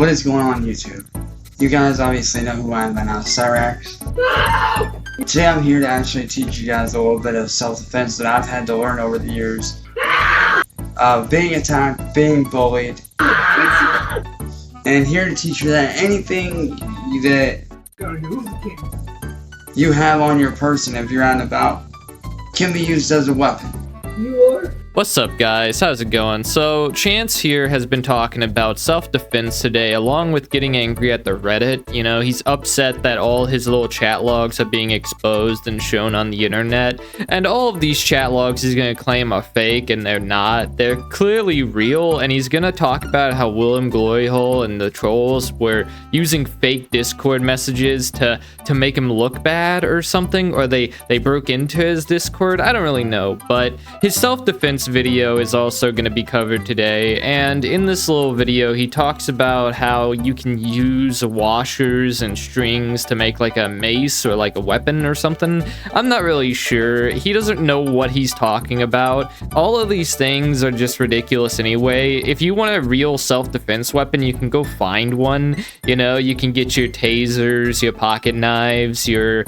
What is going on YouTube? You guys obviously know who I am by now, Cyrax. Today I'm here to actually teach you guys a little bit of self-defense that I've had to learn over the years. Being attacked, being bullied. And here to teach you that anything that you have on your person, if you're out and about, can be used as a weapon. What's up, guys? How's it going? So Chance here has been talking about self-defense today, along with getting angry at the Reddit. You know, he's upset that all his little chat logs are being exposed and shown on the internet, and all of these chat logs he's gonna claim are fake, and they're not. They're clearly real, and he's gonna talk about how William Gloryhole and the trolls were using fake Discord messages to make him look bad or something, or they broke into his Discord. I don't really know, but his self-defense video is also going to be covered today, and in this little video he talks about how you can use washers and strings to make like a mace or like a weapon or something. I'm not really sure. He doesn't know what he's talking about. All of these things are just ridiculous anyway. If you want a real self-defense weapon, you can go find one. You know, you can get your tasers, your pocket knives, your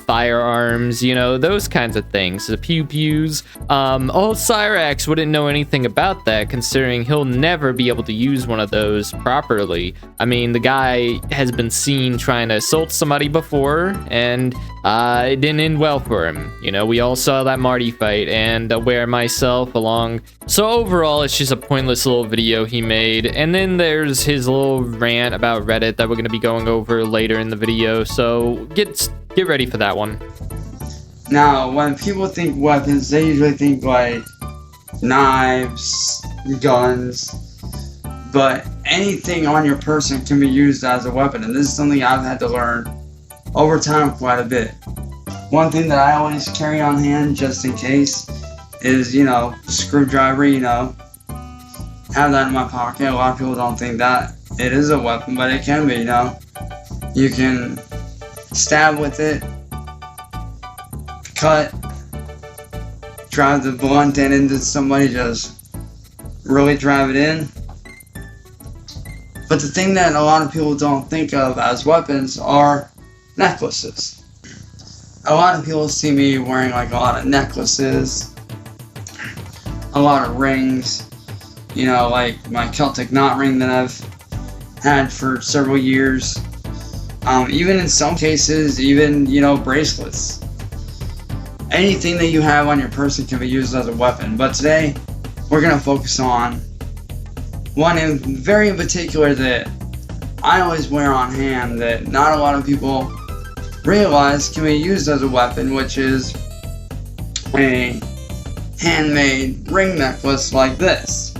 firearms, you know, those kinds of things, the pew-pews. Old Cyrax wouldn't know anything about that, considering he'll never be able to use one of those properly. I mean, the guy has been seen trying to assault somebody before, and it didn't end well for him. You know, we all saw that Marty fight, and wear myself along. So overall, it's just a pointless little video he made. And then there's his little rant about Reddit that we're going to be going over later in the video. So get ready for that one. Now, when people think weapons, they usually think like knives, guns, but anything on your person can be used as a weapon, and this is something I've had to learn over time quite a bit. One thing that I always carry on hand just in case is, you know, screwdriver. You know, have that in my pocket. A lot of people don't think that it is a weapon, but it can be. You know, you can stab with it, cut, drive the blunt end into somebody, just really drive it in. But the thing that a lot of people don't think of as weapons are necklaces. A lot of people see me wearing like a lot of necklaces, a lot of rings, you know, like my Celtic knot ring that I've had for several years. Even in some cases, even, you know, bracelets. Anything that you have on your person can be used as a weapon, but today we're going to focus on one very in particular that I always wear on hand that not a lot of people realize can be used as a weapon, which is a handmade ring necklace like this.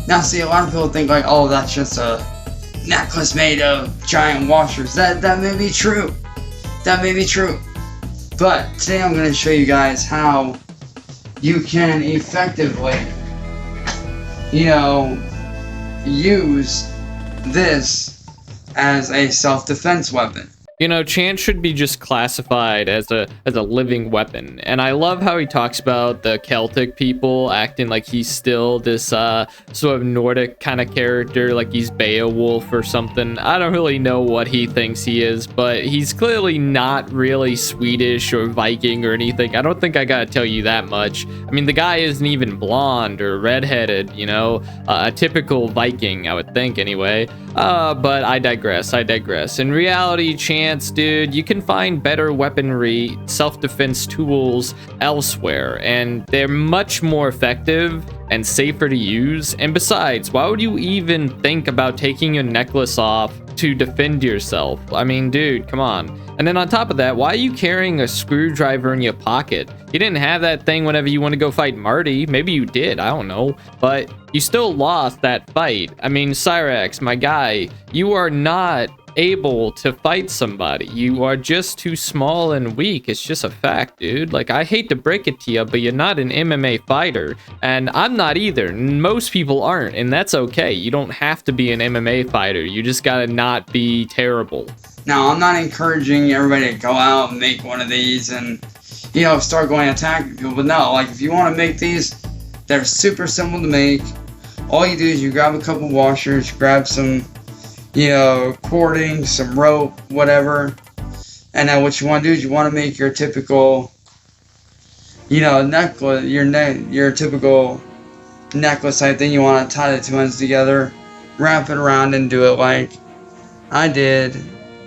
Now see, a lot of people think like, oh, that's just a necklace made of giant washers. That may be true. That may be true. But today I'm going to show you guys how you can effectively, you know, use this as a self-defense weapon. You know, Chance should be just classified as a living weapon. And I love how he talks about the Celtic people acting like he's still this sort of Nordic kind of character, like he's Beowulf or something. I don't really know what he thinks he is, but he's clearly not really Swedish or Viking or anything. I don't think I gotta tell you that much. I mean, the guy isn't even blonde or redheaded, you know, a typical Viking, I would think anyway. But I digress. In reality, Chance, dude, you can find better weaponry, self-defense tools elsewhere, and they're much more effective and safer to use. And besides, why would you even think about taking your necklace off to defend yourself? I mean, dude, come on. And then on top of that, why are you carrying a screwdriver in your pocket? You didn't have that thing whenever you want to go fight Marty. Maybe you did, I don't know. But you still lost that fight. I mean, Cyrax, my guy, you are not able to fight somebody. You are just too small and weak. It's just a fact, dude. Like, I hate to break it to you, but you're not an MMA fighter, and I'm not either. Most people aren't, and that's okay. You don't have to be an MMA fighter. You just gotta not be terrible. Now, I'm not encouraging everybody to go out and make one of these and, you know, start going attacking people, but no, like, if you want to make these, they're super simple to make. All you do is you grab a couple washers, grab some cording, some rope, whatever. And then what you want to do is you want to make your typical, necklace, your typical necklace type thing. You want to tie the two ends together, wrap it around, and do it like I did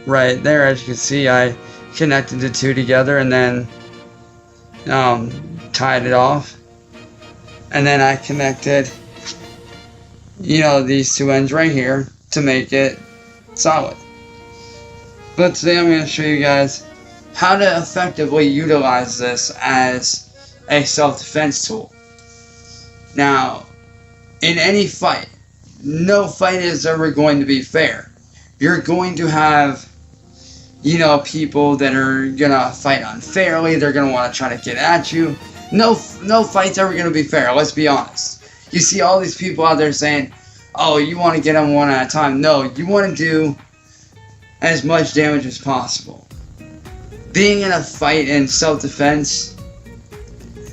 right there. As you can see, I connected the two together and then tied it off. And then I connected, these two ends right here to make it solid. But today I'm going to show you guys how to effectively utilize this as a self-defense tool. Now, in any fight, no fight is ever going to be fair. You're going to have, people that are going to fight unfairly. They're going to want to try to get at you. No fight's ever going to be fair, let's be honest. You see all these people out there saying, oh, you want to get them one at a time. No, you want to do as much damage as possible. Being in a fight in self-defense,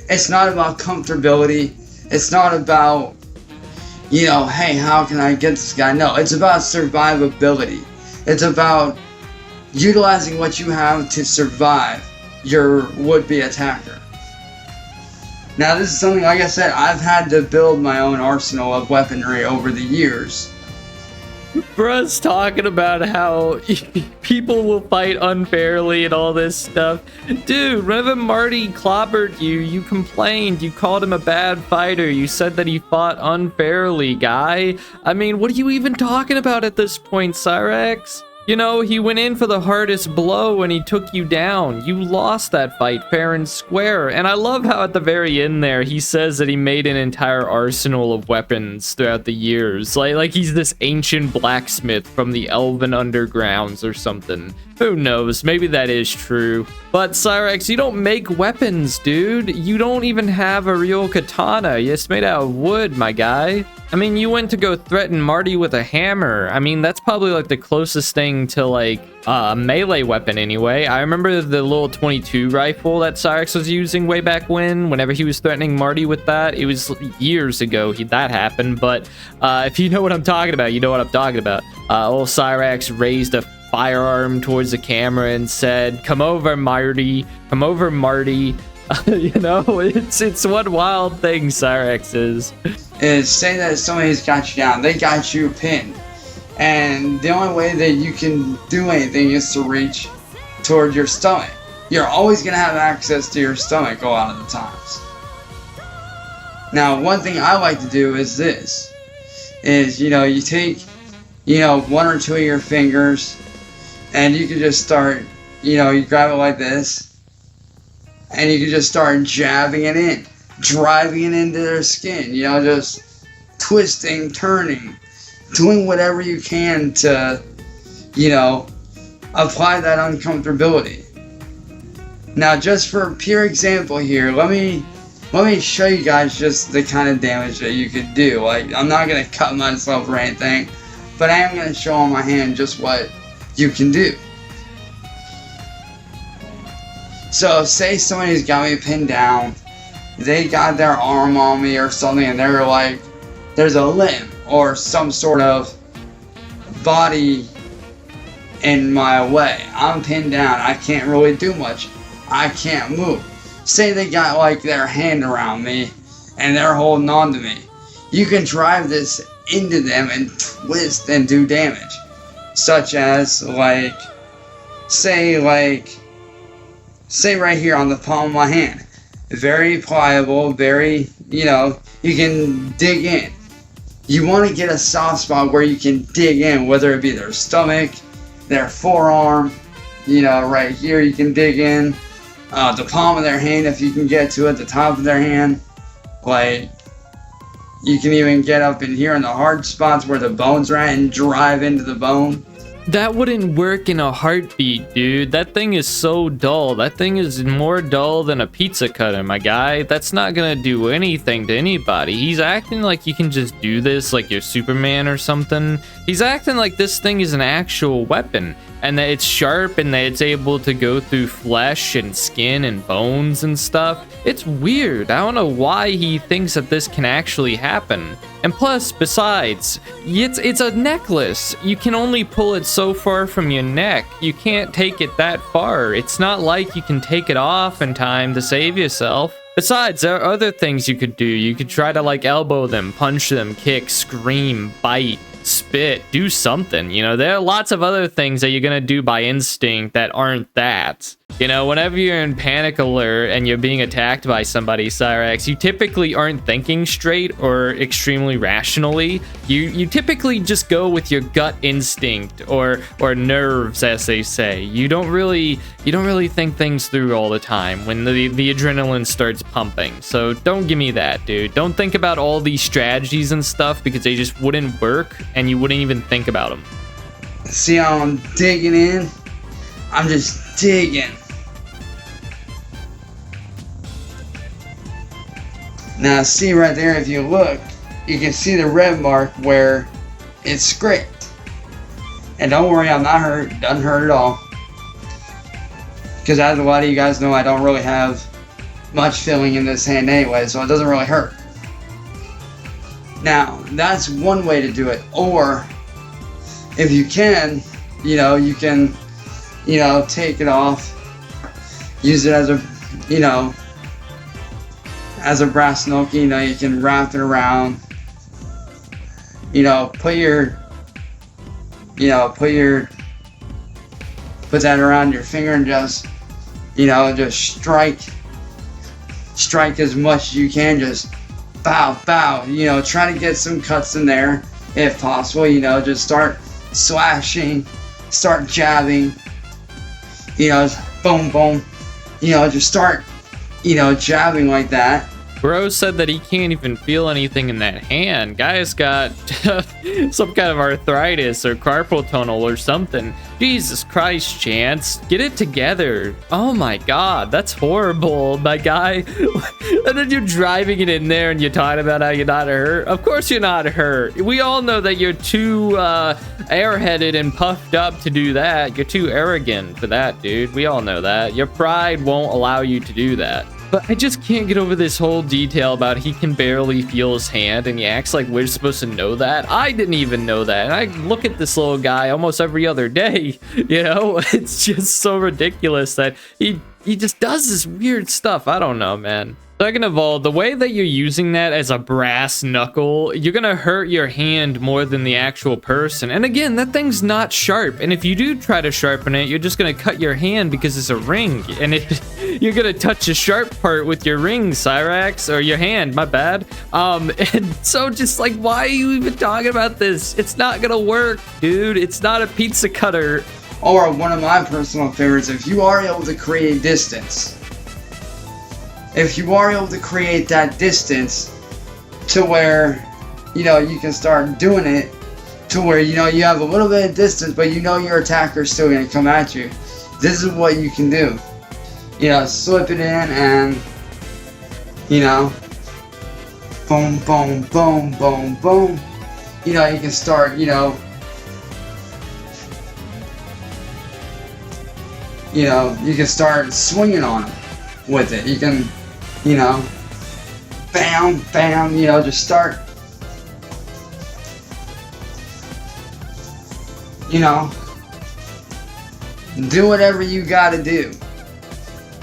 it's not about comfortability. It's not about, hey, how can I get this guy? No, it's about survivability. It's about utilizing what you have to survive your would-be attacker. Now, this is something, like I said, I've had to build my own arsenal of weaponry over the years. Bruh's talking about how people will fight unfairly and all this stuff. Dude, whenever Marty clobbered you, you complained. You called him a bad fighter. You said that he fought unfairly, guy. I mean, what are you even talking about at this point, Cyrax? He went in for the hardest blow and he took you down. You lost that fight fair and square. And I love how at the very end there, he says that he made an entire arsenal of weapons throughout the years. Like he's this ancient blacksmith from the Elven Undergrounds or something. Who knows? Maybe that is true. But Cyrax, you don't make weapons, dude. You don't even have a real katana. It's made out of wood, my guy. I mean, you went to go threaten Marty with a hammer. I mean, that's probably like the closest thing to like a melee weapon anyway. I remember the little 22 rifle that Cyrax was using way back whenever he was threatening Marty with that. It was years ago that happened, but if you know what I'm talking about, you know what I'm talking about. Old Cyrax raised a firearm towards the camera and said, come over, Marty. Come over, Marty. It's one wild thing, Cyrax is say that somebody's got you down. They got you pinned. And the only way that you can do anything is to reach toward your stomach. You're always going to have access to your stomach a lot of the times. Now, one thing I like to do is this. You take, one or two of your fingers and you can just start, you grab it like this and you can just start jabbing it in. Driving it into their skin, just twisting, turning, doing whatever you can to, apply that uncomfortability. Now, just for pure example here, let me show you guys just the kind of damage that you could do. Like, I'm not gonna cut myself or anything, but I am gonna show on my hand just what you can do. So, say somebody's got me pinned down. They got their arm on me or something and they're like, there's a limb or some sort of body in my way. I'm pinned down. I can't really do much. I can't move. Say they got like their hand around me and they're holding on to me. You can drive this into them and twist and do damage. Such as say right here on the palm of my hand. Very pliable, very, you can dig in. You want to get a soft spot where you can dig in, whether it be their stomach, their forearm, right here you can dig in, the palm of their hand if you can get to it, the top of their hand. Like, you can even get up in here in the hard spots where the bones are at and drive into the bone. That wouldn't work in a heartbeat, dude. That thing is so dull. That thing is more dull than a pizza cutter, my guy. That's not gonna do anything to anybody. He's acting like you can just do this like you're Superman or something. He's acting like this thing is an actual weapon. and that it's sharp and that it's able to go through flesh and skin and bones and stuff. It's weird. I don't know why he thinks that this can actually happen. And plus, besides, it's a necklace. You can only pull it so far from your neck. You can't take it that far. It's not like you can take it off in time to save yourself. Besides, there are other things you could do. You could try to like elbow them, punch them, kick, scream, bite, spit, do something. You know, there are lots of other things that you're gonna do by instinct that aren't that. You know, whenever you're in panic alert and you're being attacked by somebody, Cyrax, you typically aren't thinking straight or extremely rationally. You typically just go with your gut instinct or nerves, as they say. You don't really think things through all the time when the adrenaline starts pumping. So don't give me that, dude. Don't think about all these strategies and stuff because they just wouldn't work and you wouldn't even think about them. See how I'm digging in? I'm just digging. Now see right there, if you look, you can see the red mark where it's scraped. And don't worry, I'm not hurt. It doesn't hurt at all. Because as a lot of you guys know, I don't really have much feeling in this hand anyway, so it doesn't really hurt. Now, that's one way to do it. Or, if you can, you can, take it off. Use it as a, as a brass knuckle, you can wrap it around, put that around your finger and just, just strike as much as you can, just bow, try to get some cuts in there if possible, just start slashing, start jabbing, boom, boom, just start, jabbing like that. Bro said that he can't even feel anything in that hand. Guy's got some kind of arthritis or carpal tunnel or something. Jesus Christ, Chance. Get it together. Oh my god, that's horrible, my guy. And then you're driving it in there and you're talking about how you're not hurt. Of course you're not hurt. We all know that you're too airheaded and puffed up to do that. You're too arrogant for that, dude. We all know that. Your pride won't allow you to do that. But I just can't get over this whole detail about he can barely feel his hand and he acts like we're supposed to know that. I didn't even know that. And I look at this little guy almost every other day, It's just so ridiculous that he just does this weird stuff. I don't know, man. Second of all, the way that you're using that as a brass knuckle, you're gonna hurt your hand more than the actual person. And again, that thing's not sharp. And if you do try to sharpen it, you're just gonna cut your hand because it's a ring. And you're gonna touch the sharp part with your ring, Cyrax, or your hand, my bad. And so just like, why are you even talking about this? It's not gonna work, dude. It's not a pizza cutter. Or one of my personal favorites, if you are able to create distance. If you are able to create that distance to where, you can start doing it to where, you have a little bit of distance, but your attacker is still going to come at you. This is what you can do. Slip it in and, boom, boom, boom, boom, boom. You can start, you can start swinging on it with it. You can, bam, bam, just start, do whatever you gotta do.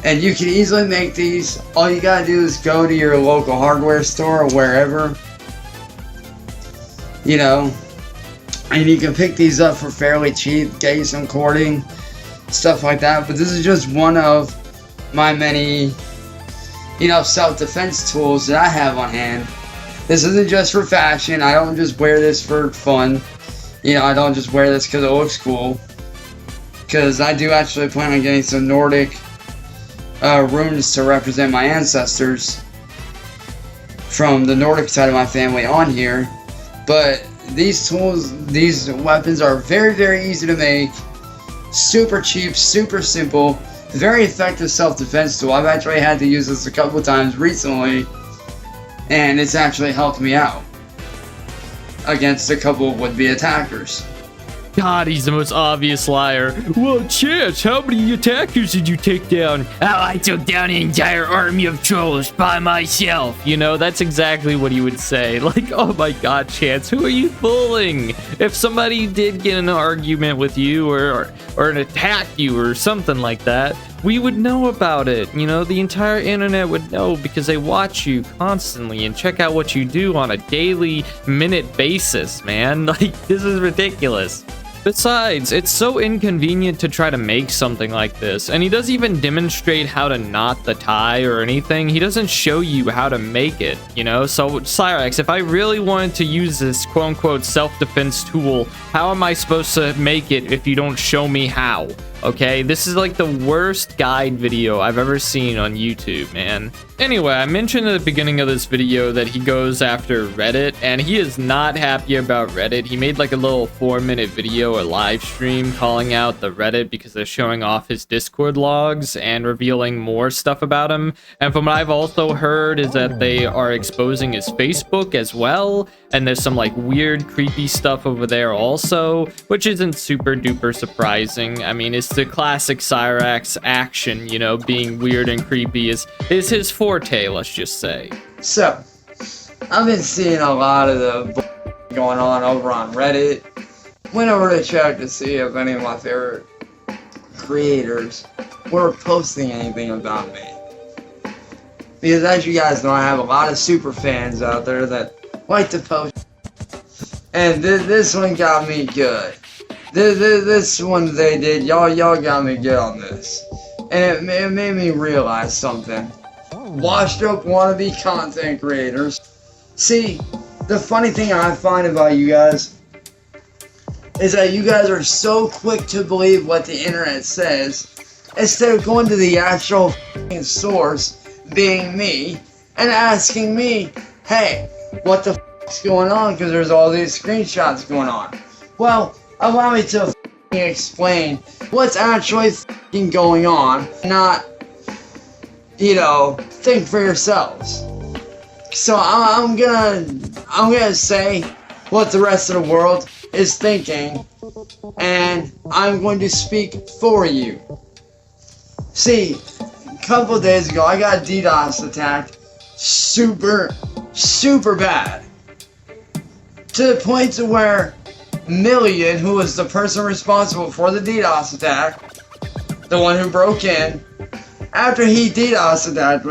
And you can easily make these. All you gotta do is go to your local hardware store or wherever, and you can pick these up for fairly cheap, get you some cording, stuff like that. But this is just one of my many, self-defense tools that I have on hand. This isn't just for fashion. I don't just wear this for fun. I don't just wear this because it looks cool. Because I do actually plan on getting some Nordic runes to represent my ancestors from the Nordic side of my family on here. But these tools, these weapons are very, very easy to make. Super cheap, super simple. Very effective self-defense tool. I've actually had to use this a couple of times recently, and it's actually helped me out against a couple of would-be attackers. God, he's the most obvious liar. Well, Chance, how many attackers did you take down? Oh, I took down an entire army of trolls by myself. You know, that's exactly what he would say. Like, oh my God, Chance, who are you fooling? If somebody did get in an argument with you or an attack you or something like that, we would know about it. You know, the entire internet would know because they watch you constantly and check out what you do on a daily minute basis, man. Like, this is ridiculous. Besides, it's so inconvenient to try to make something like this, and he doesn't even demonstrate how to knot the tie or anything. He doesn't show you how to make it, you know? So, Cyraxx, if I really wanted to use this quote-unquote self-defense tool, how am I supposed to make it if you don't show me how? Okay, this is like the worst guide video I've ever seen on YouTube, man. Anyway, I mentioned at the beginning of this video that he goes after Reddit, and he is not happy about Reddit. He made like a little 4-minute video or live stream calling out the Reddit because they're showing off his Discord logs and revealing more stuff about him. And from what I've also heard is that they are exposing his Facebook as well, and there's some like weird, creepy stuff over there also, which isn't super duper surprising. I mean, it's the classic Cyrax action, you know, being weird and creepy is his forte, let's just say. So, I've been seeing a lot of the going on over on Reddit. Went over to check to see if any of my favorite creators were posting anything about me. Because as you guys know, I have a lot of super fans out there that like to post. And this one got me good. This one they did, y'all got me good on this. And it made me realize something. Washed up wannabe content creators. See, the funny thing I find about you guys is that you guys are so quick to believe what the internet says instead of going to the actual source, being me, and asking me, hey, what the is going on, because there's all these screenshots going on. Well, allow me to explain what's actually going on, not, you know, think for yourselves. So I'm gonna say what the rest of the world is thinking, and I'm going to speak for you. See, a couple of days ago, I got DDoS attacked super bad. To the point to where Million, who was the person responsible for the DDoS attack, the one who broke in, after he DDoS attacked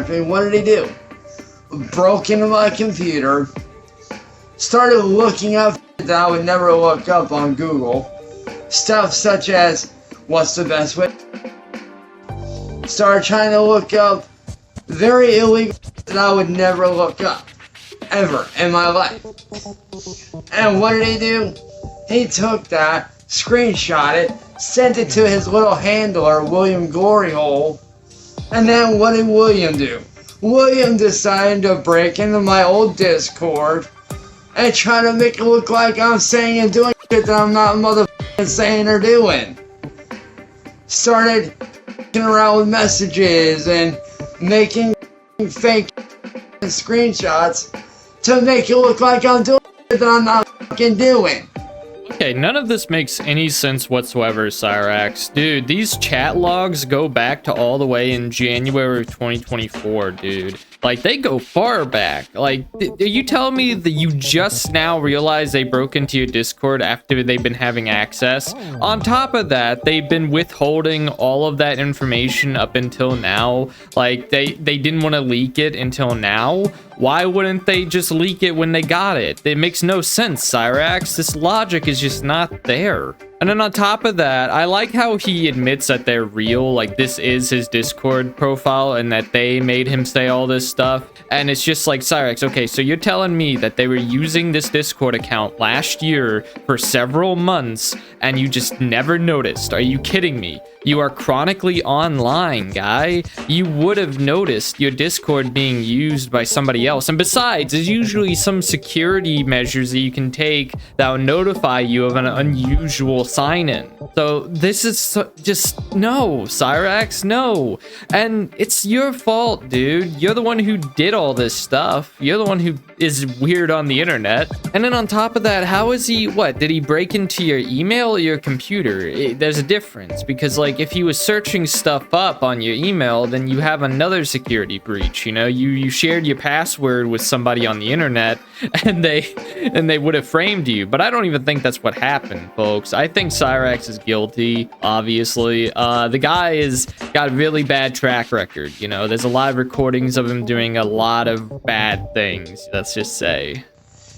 me, what did he do? Broke into my computer, started looking up that I would never look up on Google. Stuff such as, what's the best way? Started trying to look up very illegal that I would never look up. Ever in my life. And what did he do? He took that, screenshot it, sent it to his little handler, William Gloryhole, and then what did William do? William decided to break into my old Discord and try to make it look like I'm saying and doing shit that I'm not motherfucking saying or doing. Started f***ing around with messages and making fake screenshots to make it look like I'm doing shit that I'm not fucking doing. Okay, none of this makes any sense whatsoever, Cyraxx. Dude, these chat logs go back to all the way in January of 2024, dude. Like, they go far back. Like, are you telling me that you just now realized they broke into your Discord after they've been having access? On top of that, they've been withholding all of that information up until now. Like, they didn't want to leak it until now. Why wouldn't they just leak it when they got it? It makes no sense, Cyraxx. This logic is just not there. And then on top of that, I like how he admits that they're real, like this is his Discord profile and that they made him say all this stuff. And it's just like, Cyraxx, okay, so you're telling me that they were using this Discord account last year for several months and you just never noticed. Are you kidding me? You are chronically online, guy. You would have noticed your Discord being used by somebody else. And besides, there's usually some security measures that you can take that will notify you of an unusual sign in. So this is just no, Cyraxx, no. And it's your fault, dude. You're the one who did all this stuff. You're the one who is weird on the internet. And then on top of that, how is he, what, did he break into your email or your computer? There's a difference, because like if he was searching stuff up on your email, then you have another security breach. You know, you shared your password with somebody on the internet and they would have framed you. But I don't even think that's what happened, folks. I think Cyraxx is guilty, obviously. The guy has got a really bad track record. You know, there's a lot of recordings of him doing a lot of bad things, let's just say.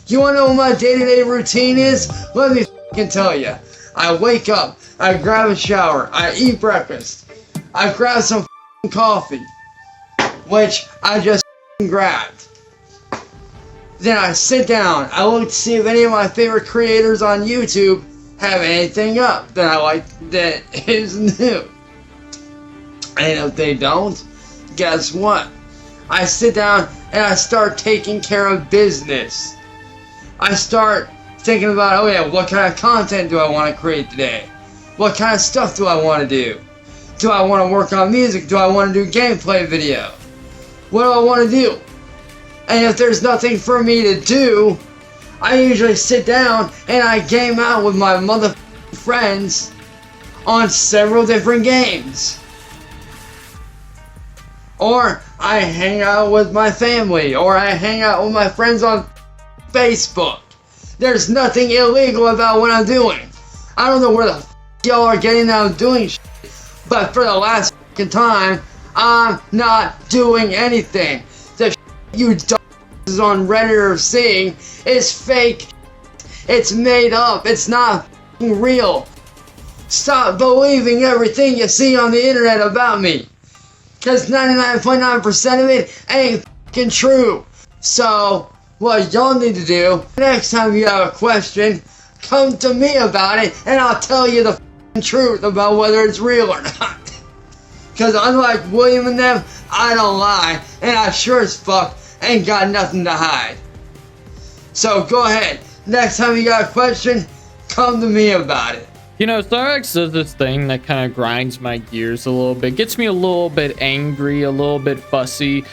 You wanna know what my day-to-day routine is? Let me f***ing tell you. I wake up, I grab a shower, I eat breakfast, I grab some f***ing coffee, which I just f***ing grabbed. Then I sit down, I look to see if any of my favorite creators on YouTube have anything up that I like that is new. And if they don't, guess what? I sit down and I start taking care of business. I start thinking about, oh yeah, what kind of content do I want to create today? What kind of stuff do I want to do? Do I want to work on music? Do I want to do gameplay video? What do I want to do? And if there's nothing for me to do, I usually sit down and I game out with my motherfucking friends on several different games. Or I hang out with my family, or I hang out with my friends on Facebook. There's nothing illegal about what I'm doing. I don't know where the f*** y'all are getting that I'm doing shit, but for the last f***ing time, I'm not doing anything. The shit you dumb***s on Reddit are seeing is fake. It's made up. It's not f***ing real. Stop believing everything you see on the internet about me. Cause 99.9% of it ain't f***ing true. So, what y'all need to do, next time you have a question, come to me about it, and I'll tell you the f***ing truth about whether it's real or not. Cause unlike William and them, I don't lie, and I sure as fuck ain't got nothing to hide. So go ahead, next time you got a question, come to me about it. You know, Cyraxx does this thing that kind of grinds my gears a little bit, gets me a little bit angry, a little bit fussy.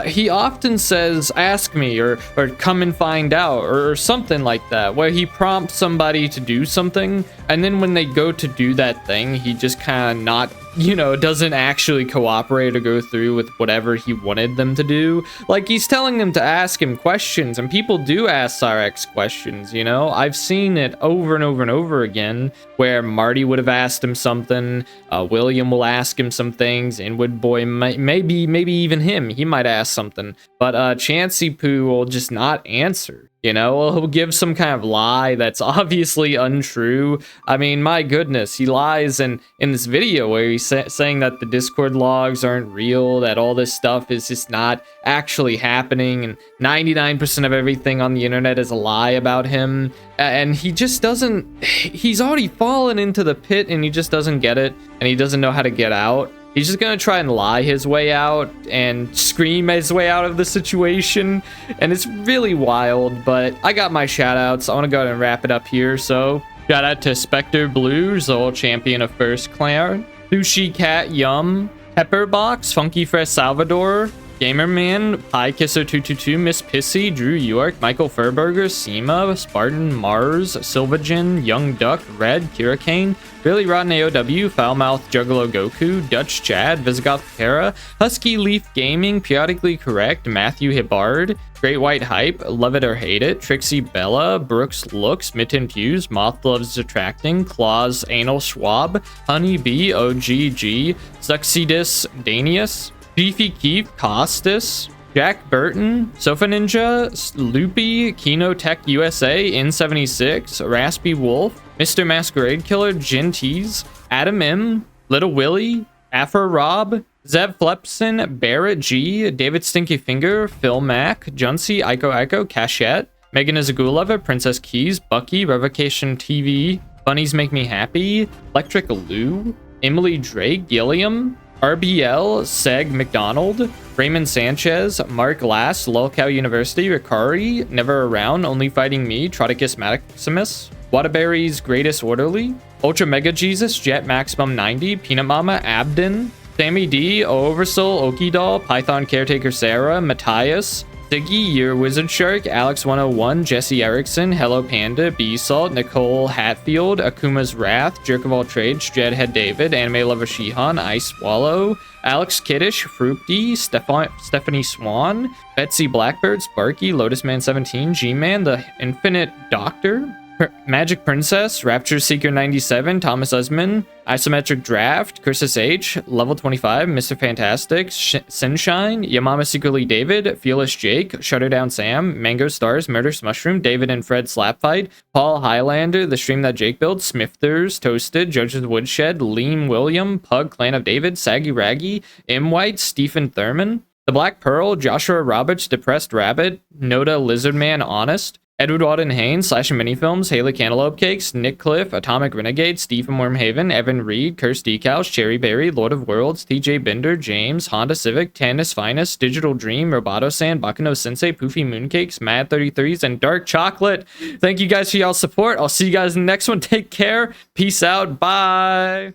He often says, ask me, or come and find out, or something like that, where he prompts somebody to do something, and then when they go to do that thing, he just kind of not, you know, doesn't actually cooperate or go through with whatever he wanted them to do. Like, he's telling them to ask him questions, and people do ask Cyraxx questions, you know? I've seen it over and over and over again, where Marty would have asked him something, William will ask him some things, Inwood Boy, maybe even him, he might ask something, but Chancey Poo will just not answer. You know, he'll give some kind of lie that's obviously untrue. I mean, my goodness, he lies in this video where he's saying that the Discord logs aren't real, that all this stuff is just not actually happening, and 99% of everything on the internet is a lie about him. And he just doesn't, he's already fallen into the pit and he just doesn't get it, and he doesn't know how to get out. He's just gonna try and lie his way out and scream his way out of the situation, and it's really wild. But I got my shoutouts. I want to go ahead and wrap it up here. So shout out to Spectre Blue, Zol Champion of First Clan, Sushi Cat Yum, Pepperbox, Funky Fresh Salvador, Gamerman, Pie Kisser 222, Miss Pissy, Drew York, Michael Furburger, Seema, Spartan, Mars, Silvagen, Young Duck, Red, Kirikane, Really Rotten AOW, Foulmouth, Juggalo Goku, Dutch Chad, Visigoth Kara, Husky Leaf Gaming, Periodically Correct, Matthew Hibbard, Great White Hype, Love It or Hate It, Trixie Bella, Brooks Looks, Mitten Fuse, Moth Loves Attracting, Claus, Anal Schwab, Honey Bee, OGG, Succeedus, Danius, Beefy Keith, Costas, Jack Burton, Sofa Ninja, Loopy, Kino Tech USA, N76, Raspy Wolf, Mr. Masquerade Killer, Jintees, Adam M, Little Willie, Afro Rob, Zev Flepson, Barrett G, David Stinky Finger, Phil Mack, Junsey, Aiko, Cachette, Megan Izagulova, Princess Keys, Bucky, Revocation TV, Bunnies Make Me Happy, Electric Lou, Emily Drake, Gilliam, RBL, Seg McDonald, Raymond Sanchez, Mark Lass, Lolcow University, Ricari, Never Around, Only Fighting Me, Troticus Maximus, Waterbury's Greatest Orderly, Ultra Mega Jesus, Jet Maximum 90, Peanut Mama, Abden, Sammy D, Oversoul, Okidoll, Python Caretaker Sarah, Matthias, Siggy, Your Wizard Shark, Alex 101, Jesse Erickson, Hello Panda, B Salt, Nicole Hatfield, Akuma's Wrath, Jerk of All Trades, Jedhead David, Anime Lover Shihan, Ice Swallow, Alex Kiddish, Fruity, Stephanie Swan, Betsy Blackbird, Sparky, Lotus Man 17, G-Man, The Infinite Doctor, Magic Princess, Rapture Seeker 97, Thomas Usman, Isometric Draft, Christus H, Level 25, Mr. Fantastic, Sunshine, Yamama Secretly David, Fearless Jake, Shutterdown Sam, Mango Stars, Murderous Mushroom, David and Fred Slapfight, Paul Highlander, The Stream That Jake Built, Smithers, Toasted, Judge's Woodshed, Liam William, Pug, Clan of David, Saggy Raggy, M. White, Stephen Thurman, The Black Pearl, Joshua Roberts, Depressed Rabbit, Noda Lizardman Honest, Edward Wadden Haynes, Slash and Minifilms, Haley Cantaloupe Cakes, Nick Cliff, Atomic Renegade, Stephen Wormhaven, Evan Reed, Curse Decals, Cherry Berry, Lord of Worlds, TJ Bender, James, Honda Civic, Tannis Finest, Digital Dream, Roboto San, Bakano Sensei, Poofy Mooncakes, Mad 33s, and Dark Chocolate. Thank you guys for y'all's support. I'll see you guys in the next one. Take care. Peace out. Bye.